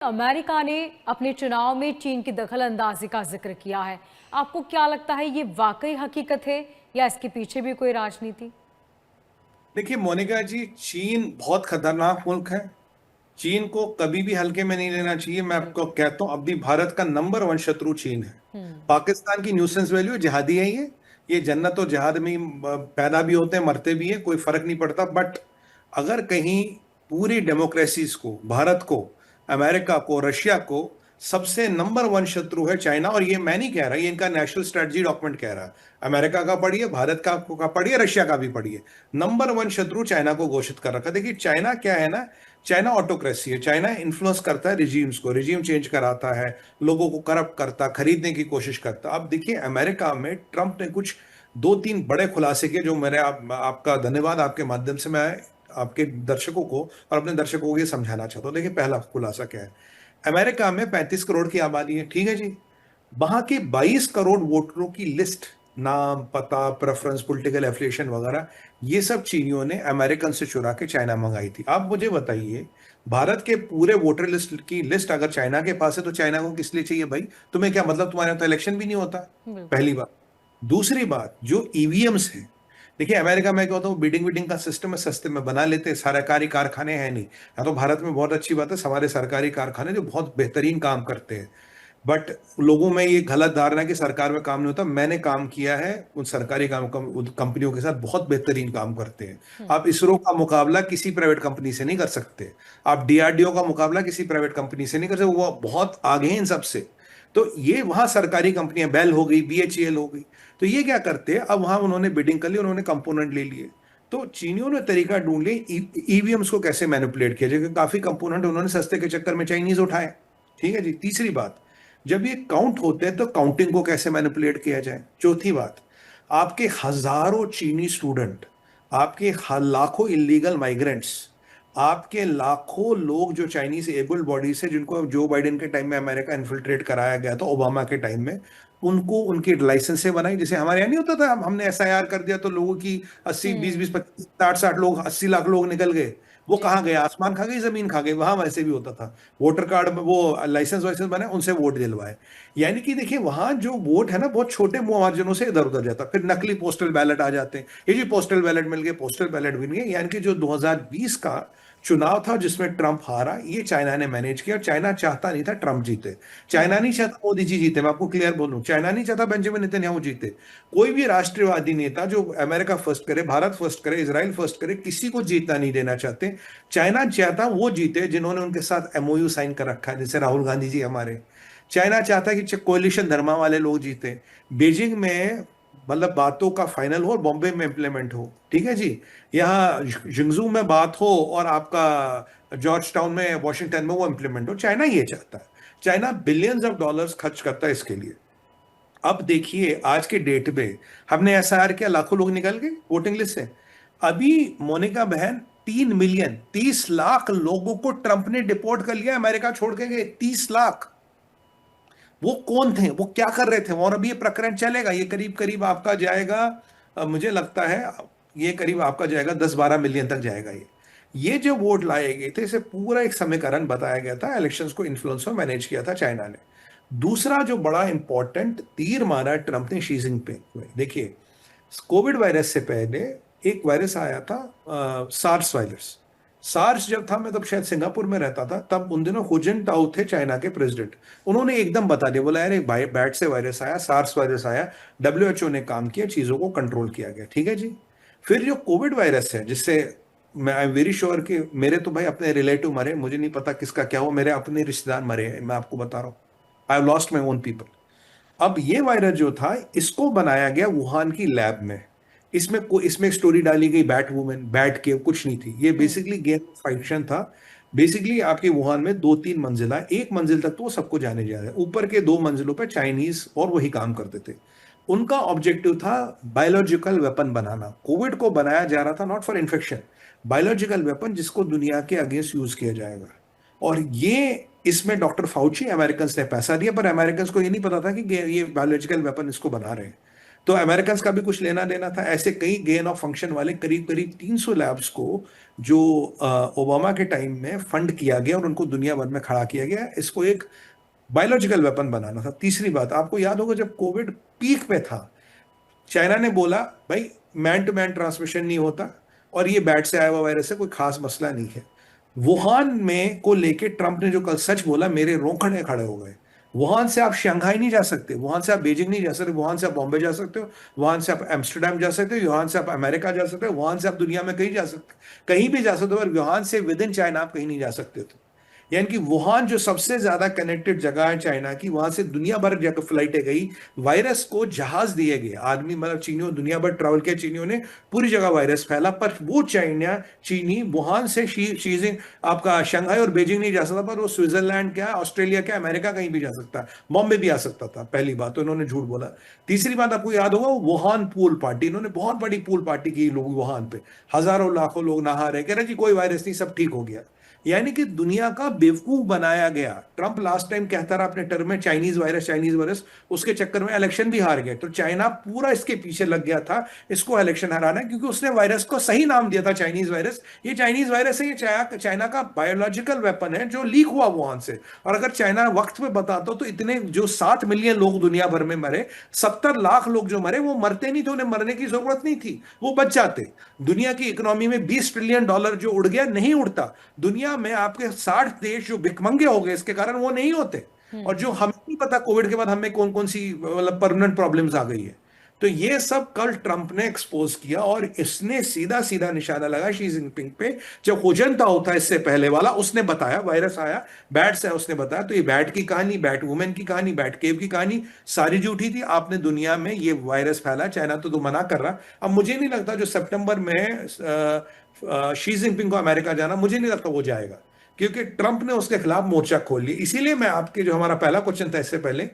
America ने अपने चुनाव में चीन की दखल अंदाजी का जिक्र किया है। आपको क्या लगता है, ये वाकई हकीकत है या इसके पीछे भी कोई राजनीति? देखिए मोनिका जी, चीन बहुत खतरनाक मुल्क है। चीन को कभी भी हल्के में नहीं लेना चाहिए। मैं आपको बिल्कुल। कहता हूं, अभी भारत का नंबर वन शत्रु चीन है। हम्म। पाकिस्तान की न्यूसेंस वैल्यू जिहादी है ये जन्नत और जिहाद में ही पैदा भी होते हैं, मरते भी हैं, कोई फर्क नहीं पड़ता। बट अगर कहीं पूरी डेमोक्रेसीज को, भारत को, अमेरिका को, रशिया को सबसे नंबर वन शत्रु है चाइना। और ये मैं नहीं कह रहा, ये इनका नेशनल स्ट्रेटजी डॉक्यूमेंट कह रहा है। अमेरिका का पढ़िए, भारत का पढ़िए, रशिया का भी पढ़िए। नंबर वन शत्रु चाइना को घोषित कर रखा। देखिए चाइना क्या है ना, चाइना ऑटोक्रेसी है। चाइना इन्फ्लुएंस करता है रिजीम्स को, रिजीम चेंज कराता है, लोगों को करप्ट करता, खरीदने की कोशिश करता। अब देखिए अमेरिका में ट्रंप ने कुछ दो तीन बड़े खुलासे किए, जो मेरे आपका धन्यवाद, आपके माध्यम से मैं आपके दर्शकों को और अपने दर्शकों को ये समझाना चाहता हूँ। देखिए पहला खुलासा क्या है। अमेरिका में 35 करोड़ की आबादी है, ठीक है जी। वहां के 22 करोड़ वोटरों की लिस्ट, नाम, पता, प्रेफरेंस, पॉलिटिकल एफिलिएशन वगैरह, ये सब चीनियों ने अमेरिकन से चुरा के चाइना मंगाई थी। आप मुझे बताइए, भारत के पूरे वोटर लिस्ट की लिस्ट अगर चाइना के पास है तो चाइना को किस लिए चाहिए भाई? तुम्हें क्या मतलब, तुम्हारे यहाँ तो इलेक्शन भी नहीं होता। बिल्कुल। पहली बात। दूसरी बात, जो ईवीएम्स है, देखिए अमेरिका में क्या होता है, बिडिंग विडिंग का सिस्टम है, सस्ते में बना लेते हैं, सरकारी कारखाने हैं नहीं। या तो भारत में बहुत अच्छी बात है, हमारे सरकारी कारखाने जो बहुत बेहतरीन काम करते हैं। बट लोगों में ये गलत धारणा है कि सरकार में काम नहीं होता। मैंने काम किया है उन सरकारी कंपनियों के साथ, बहुत बेहतरीन काम करते हैं। हम्म। आप इसरो का मुकाबला किसी प्राइवेट कंपनी से नहीं कर सकते। आप डीआरडीओ का मुकाबला किसी प्राइवेट कंपनी से नहीं कर सकते, वो बहुत आगे हैं इन सबसे। तो ये वहां सरकारी कंपनियां, बेल हो गई, बीएचईएल हो गई। तो ये क्या करते हैं, अब वहां उन्होंने बिडिंग कर ली, उन्होंने कंपोनेंट ले लिए। तो चीनियों ने तरीका ढूंढ लिया ईवीएम्स को कैसे मैनिपुलेट किया जाए। काफी कंपोनेंट उन्होंने सस्ते के चक्कर में चाइनीज उठाए। ठीक है जी। तीसरी बात, जब ये काउंट होते हैं तो काउंटिंग को कैसे मैनिपुलेट किया जाए। चौथी बात, आपके हजारों चीनी स्टूडेंट, आपके लाखों इलीगल माइग्रेंट्स, आपके लाखों लोग जो चाइनीज एबल्ड बॉडी से, जिनको जो बाइडेन के टाइम में अमेरिका इन्फिल्ट्रेट कराया गया था, ओबामा के टाइम में, उनको उनकी लाइसेंसें बनाई। जैसे हमारे यहाँ नहीं होता था, हमने एसआईआर कर दिया तो लोगों की 80, 20, 20, हम्म। 25, 60 लोग, 80 लाख लोग निकल गए। वो जी। कहाँ गए? आसमान खा गई, जमीन खा गई। वहां वैसे भी होता था, वोटर कार्ड में वो लाइसेंस वाइसेंस बने, उनसे वोट दिलवाए। यानी कि देखिए वहां जो वोट है ना, बहुत छोटे मुआवजनों से इधर उधर जाता। फिर नकली पोस्टल बैलेट आ जाते हैं। ये जी पोस्टल बैलेट मिल गए, पोस्टल बैलेट भी नहीं है। यानी कि जो 2020 का चुनाव था जिसमें ट्रंप हारा, ये चाइना ने मैनेज किया। चाइना चाहता नहीं था ट्रंप जीते। चाइना हम्म। नहीं चाहता मोदी जी जीते। मैं आपको क्लियर बोलूं, चाइना नहीं चाहता बेंजामिन नेतन्याहू जीते। कोई भी राष्ट्रवादी नेता जो अमेरिका फर्स्ट करे, भारत फर्स्ट करे, इसराइल फर्स्ट करे, किसी को जीतना नहीं देना चाहते। चाइना चाहता वो जीते जिन्होंने उनके साथ एमओयू साइन कर रखा है, जैसे राहुल गांधी जी हमारे। चाइना चाहता है कि कोलिशन धर्मा वाले लोग जीते। बीजिंग में मतलब बातों का फाइनल हो और बॉम्बे में इंप्लीमेंट हो। ठीक है जी। यहाँ जिंगजू में बात हो और आपका जॉर्ज टाउन में, वॉशिंगटन में वो इंप्लीमेंट हो। चाइना ये चाहता है। चाइना बिलियंस ऑफ डॉलर्स खर्च करता है इसके लिए। अब देखिए आज के डेट में, हमने एसआईआर किया, लाखों लोग निकल गए वोटिंग लिस्ट से। अभी मोनिका बहन, 3 मिलियन, 30 लाख लोगों को ट्रंप ने डिपोर्ट कर लिया, अमेरिका छोड़ के गए 30 लाख। वो कौन थे, वो क्या कर रहे थे? और अभी ये प्रकरण चलेगा, ये करीब करीब आपका जाएगा, मुझे लगता है ये करीब आपका जाएगा 10-12 मिलियन तक जाएगा। ये जो वोट लाए गए थे, इसे पूरा एक समीकरण बताया गया था, इलेक्शंस को इन्फ्लुएंस में मैनेज किया था चाइना ने। दूसरा जो बड़ा इंपॉर्टेंट तीर मारा ट्रंप ने शी जिनपिंग पे, देखिए कोविड वायरस से पहले एक वायरस आया था, सार्स वायरस। सार्स जब था, मैं तब शायद सिंगापुर में रहता था, तब उन दिनों हुजिन टाओ थे चाइना के प्रेसिडेंट। उन्होंने एकदम बता दिया, बोला यार एक बैट से वायरस आया, सार्स वायरस आया। डब्ल्यूएचओ ने काम किया, चीजों को कंट्रोल किया गया। ठीक है जी। फिर जो कोविड वायरस है, जिससे मैं आई एम वेरी श्योर कि मेरे तो भाई अपने रिलेटिव मरे, मुझे नहीं पता किसका क्या हुआ, मेरे अपने रिश्तेदार मरे हैं, मैं आपको बता रहा हूँ। I have lost my own people. अब ये वायरस जो था, इसको बनाया गया वुहान की लैब में। इसमें एक स्टोरी डाली गई, बैट वुमेन, बैट के कुछ नहीं थी, ये हम्म। बेसिकली गेम फाइक्शन था। बेसिकली आपके वुहान में 2-3 मंजिला, एक मंजिल तक तो वो सबको जाने जा रहे हैं, ऊपर के 2 मंजिलों पे चाइनीज और वही काम करते थे। उनका ऑब्जेक्टिव था बायोलॉजिकल वेपन बनाना। कोविड को बनाया जा रहा था not for infection, biological weapon जिसको दुनिया के अगेंस्ट यूज किया जाएगा। और ये इसमें डॉक्टर फाउची, अमेरिकन ने पैसा दिया, पर अमेरिकन को ये नहीं पता था कि ये बायोलॉजिकल वेपन इसको बना रहे हैं। तो अमेरिकन का भी कुछ लेना देना था। ऐसे कई गेन ऑफ फंक्शन वाले करीब करीब 300 लैब्स को जो ओबामा के टाइम में फंड किया गया और उनको दुनिया भर में खड़ा किया गया, इसको एक बायोलॉजिकल वेपन बनाना था। तीसरी बात, आपको याद होगा जब कोविड पीक पे था, चाइना ने बोला भाई मैन टू मैन ट्रांसमिशन नहीं होता और ये बैट से आया हुआ वायरस है, कोई खास मसला नहीं है। वुहान में को लेके ट्रंप ने जो कल सच बोला, मेरे रोंगटे खड़े हो गए। वुहान से आप शंघाई नहीं जा सकते, वुहान से आप बीजिंग नहीं जा सकते, वुहान से आप बॉम्बे जा सकते हो, वुहान से आप एम्स्टरडेम जा सकते हो, वुहान से आप अमेरिका जा सकते हो, वुहान से आप दुनिया में कहीं जा सकते, कहीं भी जा सकते हो, और वुहान से विद इन चाइना आप कहीं नहीं जा सकते थे। यानी कि वुहान जो सबसे ज्यादा कनेक्टेड जगह है चाइना की, वहां से दुनिया भर जाकर फ्लाइटें गई, वायरस को जहाज दिए गए, आदमी मतलब चीनियों दुनिया भर ट्रैवल किया, चीनियों ने पूरी जगह वायरस फैला, पर वो चाइना चीनी वुहान से शीजिंग आपका शंघाई और बीजिंग नहीं जा सकता, पर वो स्विट्जरलैंड क्या, ऑस्ट्रेलिया क्या, अमेरिका कहीं भी जा सकता, बॉम्बे भी आ सकता था। पहली बात तो इन्होंने झूठ बोला। तीसरी बात आपको याद होगा वुहान पूल पार्टी, इन्होंने बहुत बड़ी पूल पार्टी की लोग वुहान पे, हजारों लाखों लोग नहा रहे, कह रहे जी कोई वायरस नहीं, सब ठीक हो गया। यानी कि दुनिया का बेवकूफ बनाया गया। ट्रंप लास्ट टाइम कहता रहा अपने टर्म में चाइनीज वायरस चाइनीज वायरस, उसके चक्कर में इलेक्शन भी हार गए। तो चाइना पूरा इसके पीछे लग गया था इसको इलेक्शन हराना, क्योंकि उसने वायरस को सही नाम दिया था चाइनीज वायरस। ये चाइनीज वायरस है, ये चाइना का बायोलॉजिकल वेपन है जो लीक हुआ वुहान से। और अगर चाइना वक्त पे बताता तो इतने जो 7 मिलियन लोग दुनिया भर में मरे, 70 लाख लोग जो मरे, वो मरते नहीं थे, उन्हें मरने की जरूरत नहीं थी, वो बच जाते। दुनिया की इकोनॉमी में $20 ट्रिलियन जो उड़ गया, नहीं उड़ता। दुनिया में आपके 60 देश जो भिखमंगे हो गए इसके कारण, वो नहीं होते। और जो हमें नहीं पता कोविड के बाद हमें कौन कौन सी मतलब परमानेंट प्रॉब्लम्स आ गई है। तो ये सब कल ट्रंप ने एक्सपोज किया, और इसने सीधा सीधा निशाना लगा शी जिनपिंग पे। जब हुजनता होता इससे पहले वाला, उसने बताया वायरस आया, बैट से उसने बताया, तो ये बैट की कहानी, बैट वुमेन की कहानी, बैट केव की कहानी सारी झूठी थी। आपने दुनिया में ये वायरस फैला, चाइना तो मना कर रहा। अब मुझे नहीं लगता जो सितंबर में शी जिनपिंग को अमेरिका जाना, मुझे नहीं लगता वो जाएगा, क्योंकि ट्रंप ने उसके खिलाफ मोर्चा खोल लिया। इसीलिए मैं आपके जो हमारा पहला क्वेश्चन था इससे पहले,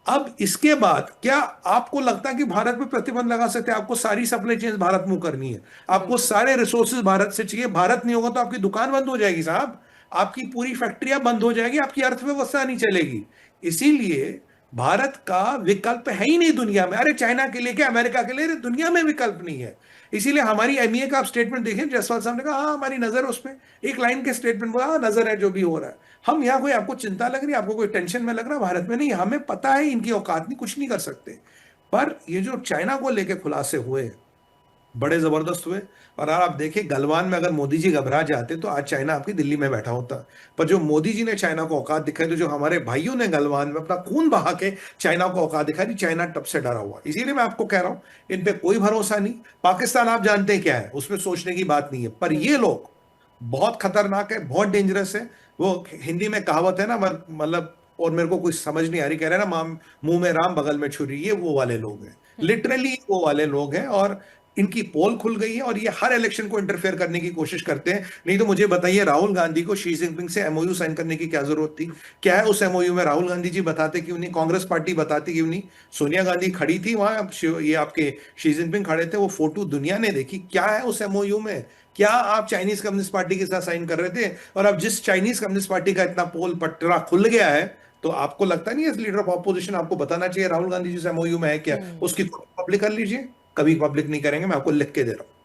अब इसके बाद क्या आपको लगता है कि भारत पे प्रतिबंध लगा सकते हैं? आपको सारी सप्लाई चेन भारत में करनी है, आपको सारे रिसोर्सेज भारत से चाहिए। भारत नहीं होगा तो आपकी दुकान बंद हो जाएगी साहब, आपकी पूरी फैक्ट्रियां बंद हो जाएगी, आपकी अर्थव्यवस्था नहीं चलेगी। इसीलिए भारत का विकल्प है ही नहीं दुनिया में। अरे चाइना के लिए क्या, अमेरिका के लिए, दुनिया में विकल्प नहीं है। इसीलिए हमारी एमईए का आप स्टेटमेंट देखें, जायसवाल साहब ने कहा हाँ हमारी नजर है उस पर, एक लाइन के स्टेटमेंट बोला हाँ नजर है जो भी हो रहा है। हम यहाँ कोई आपको चिंता लग रही है, आपको कोई टेंशन में लग रहा है, भारत में नहीं, हमें पता है इनकी औकात नहीं, कुछ नहीं कर सकते। पर ये जो चाइना को लेके खुलासे हुए बड़े जबरदस्त हुए। और आप देखिए गलवान में अगर मोदी जी घबरा जाते तो आज चाइना आपकी दिल्ली में बैठा होता। पर जो मोदी जी ने चाइना को औकात दिखाई, तो जो हमारे भाइयों ने गलवान में अपना खून बहा के चाइना को औकात दिखाई, चाइना तब से डरा हुआ। इसीलिए मैं आपको कह रहा हूं इन पे कोई भरोसा नहीं। पाकिस्तान आप जानते हैं क्या है, उसमें सोचने की बात नहीं है। पर ये लोग बहुत खतरनाक है, बहुत डेंजरस है। वो हिंदी में कहावत है ना, मतलब, और मेरे को कुछ समझ नहीं आ रही, कह रहे हैं ना मुंह में राम बगल में छुरी, ये वो वाले लोग हैं, लिटरली वो वाले लोग हैं। और इनकी पोल खुल गई है, और ये हर इलेक्शन को इंटरफेयर करने की कोशिश करते हैं। नहीं तो मुझे बताइए, राहुल गांधी को शी जिनपिंग से एमओयू साइन करने की क्या जरूरत थी? क्या है उस एमओयू में? राहुल गांधी जी बताते क्यों नहीं? कांग्रेस पार्टी बताती क्यों नहीं? सोनिया गांधी खड़ी थी वहां, ये आपके शी जिनपिंग खड़े थे, वो फोटो दुनिया ने देखी। क्या है उस एमओयू में? क्या आप चाइनीज कम्युनिस्ट पार्टी के साथ साइन कर रहे थे? और अब जिस चाइनीज कम्युनिस्ट पार्टी का इतना पोल पटरा खुल गया है, तो आपको लगता नहीं है लीडर ऑफ ऑपोजिशन आपको बताना चाहिए राहुल गांधी जिस एमओयू में है क्या? उसकी पब्लिक कर लीजिए। कभी पब्लिक नहीं करेंगे, मैं आपको लिख के दे रहा हूं।